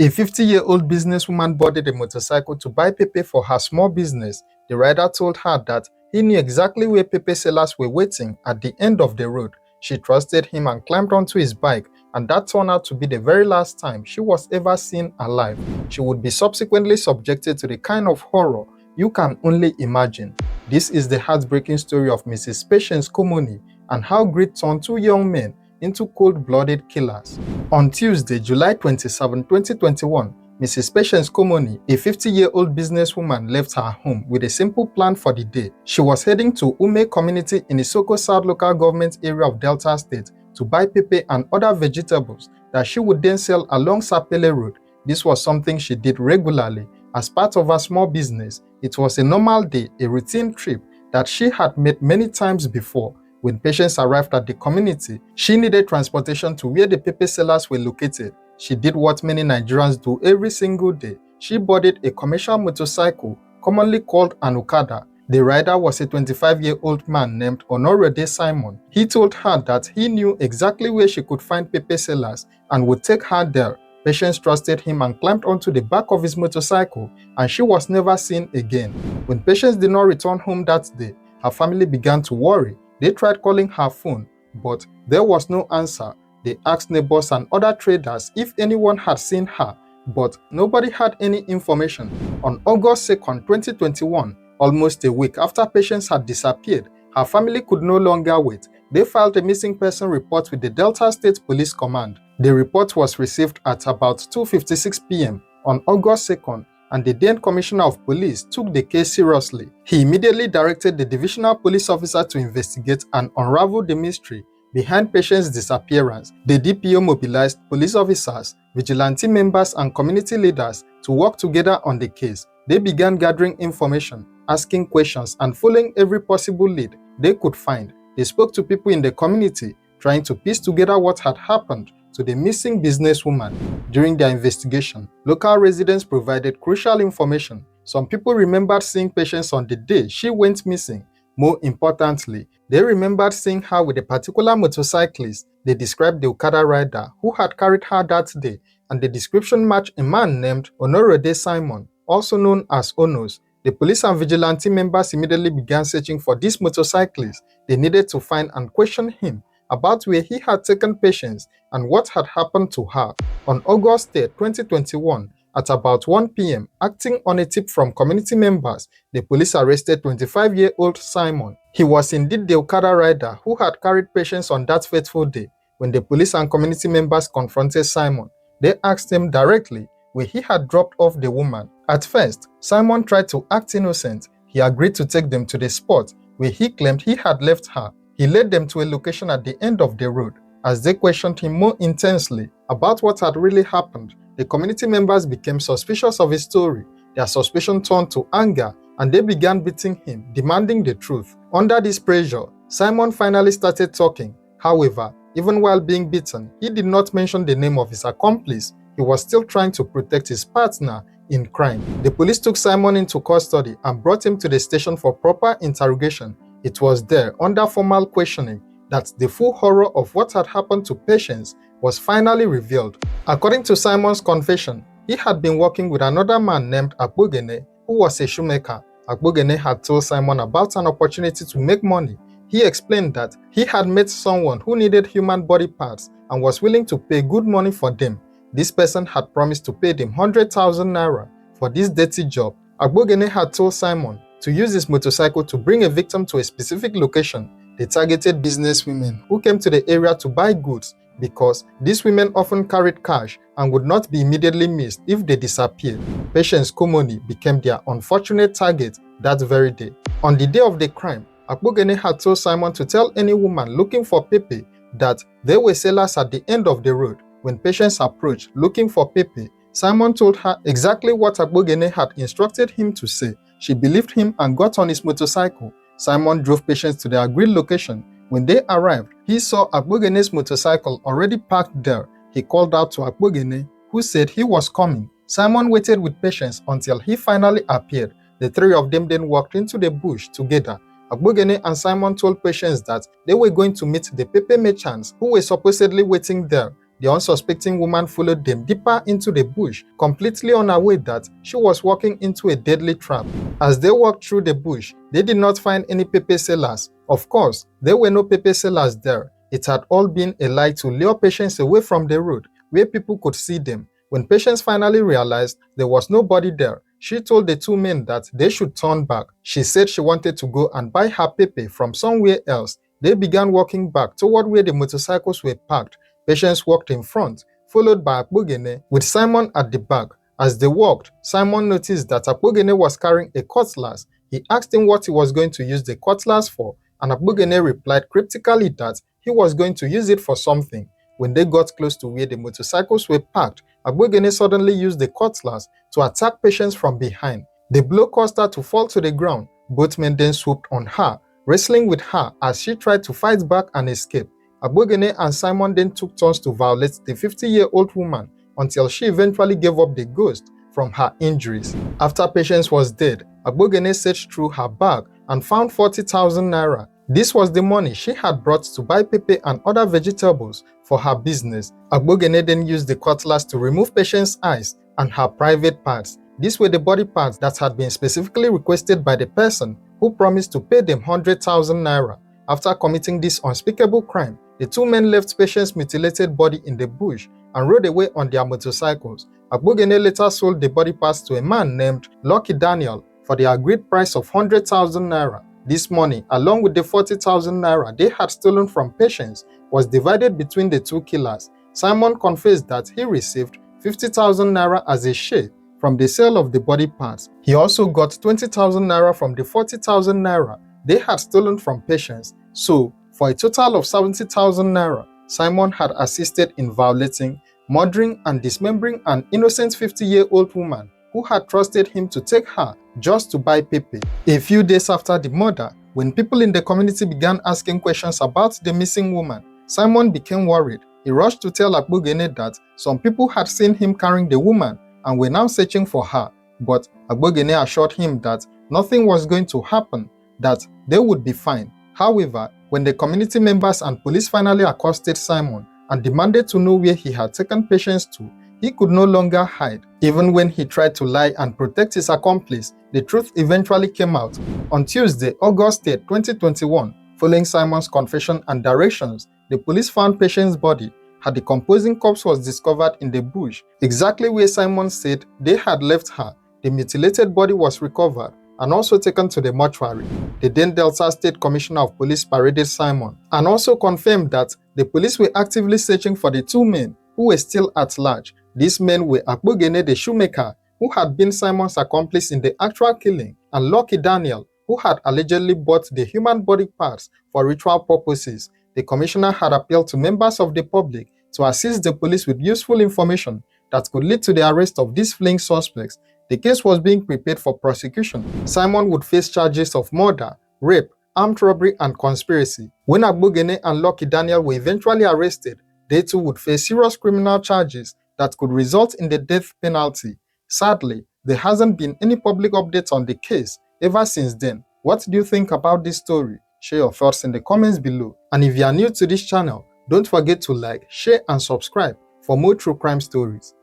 A 50-year-old businesswoman boarded a motorcycle to buy pepper for her small business. The rider told her that he knew exactly where pepper sellers were waiting at the end of the road. She trusted him and climbed onto his bike, and that turned out to be the very last time she was ever seen alive. She would be subsequently subjected to the kind of horror you can only imagine. This is the heartbreaking story of Mrs. Patience Komone and how greed turned two young men into cold-blooded killers. On Tuesday, July 27, 2021, Mrs. Patience Komone, a 50-year-old businesswoman, left her home with a simple plan for the day. She was heading to Ume community in Isoko South local government area of Delta State to buy pepper and other vegetables that she would then sell along Sapele Road. This was something she did regularly as part of her small business. It was a normal day, a routine trip that she had made many times before. When Patience arrived at the community, she needed transportation to where the pepper sellers were located. She did what many Nigerians do every single day. She boarded a commercial motorcycle, commonly called an Okada. The rider was a 25-year-old man named Onorede Simon. He told her that he knew exactly where she could find pepper sellers and would take her there. Patience trusted him and climbed onto the back of his motorcycle, and she was never seen again. When Patience did not return home that day, her family began to worry. They tried calling her phone, but there was no answer. They asked neighbors and other traders if anyone had seen her, but nobody had any information. On August 2nd, 2021, almost a week after Patience had disappeared, her family could no longer wait. They filed a missing person report with the Delta State Police Command. The report was received at about 2:56 p.m. on August 2nd, and the then Commissioner of Police took the case seriously. He immediately directed the divisional police officer to investigate and unravel the mystery behind Patience's disappearance. The DPO mobilized police officers, vigilante members, and community leaders to work together on the case. They began gathering information, asking questions, and following every possible lead they could find. They spoke to people in the community, trying to piece together what had happened to the missing businesswoman. During their investigation, local residents provided crucial information. Some people remembered seeing Patience on the day she went missing. More importantly, they remembered seeing her with a particular motorcyclist. They described the Okada rider who had carried her that day, and the description matched a man named Onorede Simon, also known as Onos. The police and vigilante members immediately began searching for this motorcyclist. They needed to find and question him about where he had taken Patience and what had happened to her. On August 3, 2021, at about 1 p.m., acting on a tip from community members, the police arrested 25-year-old Simon. He was indeed the Okada rider who had carried Patience on that fateful day. When the police and community members confronted Simon, they asked him directly where he had dropped off the woman. At first, Simon tried to act innocent. He agreed to take them to the spot where he claimed he had left her. He led them to a location at the end of the road. As they questioned him more intensely about what had really happened, the community members became suspicious of his story. Their suspicion turned to anger, and they began beating him, demanding the truth. Under this pressure, Simon finally started talking. However, even while being beaten, he did not mention the name of his accomplice. He was still trying to protect his partner in crime. The police took Simon into custody and brought him to the station for proper interrogation. It was there, under formal questioning, that the full horror of what had happened to Patience was finally revealed. According to Simon's confession, he had been working with another man named Agbogene, who was a shoemaker. Agbogene had told Simon about an opportunity to make money. He explained that he had met someone who needed human body parts and was willing to pay good money for them. This person had promised to pay them 100,000 naira for this dirty job. Agbogene had told Simon to use his motorcycle to bring a victim to a specific location. They targeted businesswomen who came to the area to buy goods because these women often carried cash and would not be immediately missed if they disappeared. Patience Komone became their unfortunate target that very day. On the day of the crime, Agbogene had told Simon to tell any woman looking for pepper that there were sellers at the end of the road. When Patience approached looking for pepper, Simon told her exactly what Agbogene had instructed him to say. She believed him and got on his motorcycle. Simon drove Patience to the agreed location. When they arrived, he saw Agbogene's motorcycle already parked there. He called out to Agbogene, who said he was coming. Simon waited with Patience until he finally appeared. The three of them then walked into the bush together. Agbogene and Simon told Patience that they were going to meet the pepper merchants who were supposedly waiting there. The unsuspecting woman followed them deeper into the bush, completely unaware that she was walking into a deadly trap. As they walked through the bush, they did not find any pepper sellers. Of course, there were no pepper sellers there. It had all been a lie to lure patients away from the road, where people could see them. When patients finally realized there was nobody there, she told the two men that they should turn back. She said she wanted to go and buy her pepper from somewhere else. They began walking back toward where the motorcycles were parked. Patients walked in front, followed by Akpogene, with Simon at the back. As they walked, Simon noticed that Akpogene was carrying a cutlass. He asked him what he was going to use the cutlass for, and Akpogene replied cryptically that he was going to use it for something. When they got close to where the motorcycles were parked, Akpogene suddenly used the cutlass to attack patients from behind. The blow caused her to fall to the ground. Both men then swooped on her, wrestling with her as she tried to fight back and escape. Akpogene and Simon then took turns to violate the 50-year-old woman until she eventually gave up the ghost from her injuries. After Patience was dead, Akpogene searched through her bag and found 40,000 naira. This was the money she had brought to buy pepper and other vegetables for her business. Akpogene then used the cutlass to remove Patience's eyes and her private parts. These were the body parts that had been specifically requested by the person who promised to pay them 100,000 naira. After committing this unspeakable crime, the two men left Patience's mutilated body in the bush and rode away on their motorcycles. Akpogene later sold the body parts to a man named Lucky Daniel for the agreed price of 100,000 naira. This money, along with the 40,000 naira they had stolen from Patience, was divided between the two killers. Simon confessed that he received 50,000 naira as a share from the sale of the body parts. He also got 20,000 naira from the 40,000 naira they had stolen from Patience. So, for a total of 70,000 naira, Simon had assisted in violating, murdering, and dismembering an innocent 50-year-old woman who had trusted him to take her just to buy pepper. A few days after the murder, when people in the community began asking questions about the missing woman, Simon became worried. He rushed to tell Akpogene that some people had seen him carrying the woman and were now searching for her. But Akpogene assured him that nothing was going to happen, that they would be fine. However, when the community members and police finally accosted Simon and demanded to know where he had taken Patience to, he could no longer hide. Even when he tried to lie and protect his accomplice, the truth eventually came out. On Tuesday, August 8, 2021, following Simon's confession and directions, the police found Patience's body. Her decomposing corpse was discovered in the bush, exactly where Simon said they had left her. The mutilated body was recovered and also taken to the mortuary. The then Delta State Commissioner of Police paraded Simon and also confirmed that the police were actively searching for the two men who were still at large. These men were Akpogene the shoemaker, who had been Simon's accomplice in the actual killing, and Lucky Daniel, who had allegedly bought the human body parts for ritual purposes. The commissioner had appealed to members of the public to assist the police with useful information that could lead to the arrest of these fleeing suspects. The case was being prepared for prosecution. Simon would face charges of murder, rape, armed robbery, and conspiracy. When Akpogene and Lucky Daniel were eventually arrested, they too would face serious criminal charges that could result in the death penalty. Sadly, there hasn't been any public updates on the case ever since then. What do you think about this story? Share your thoughts in the comments below. And if you are new to this channel, don't forget to like, share, and subscribe for more true crime stories.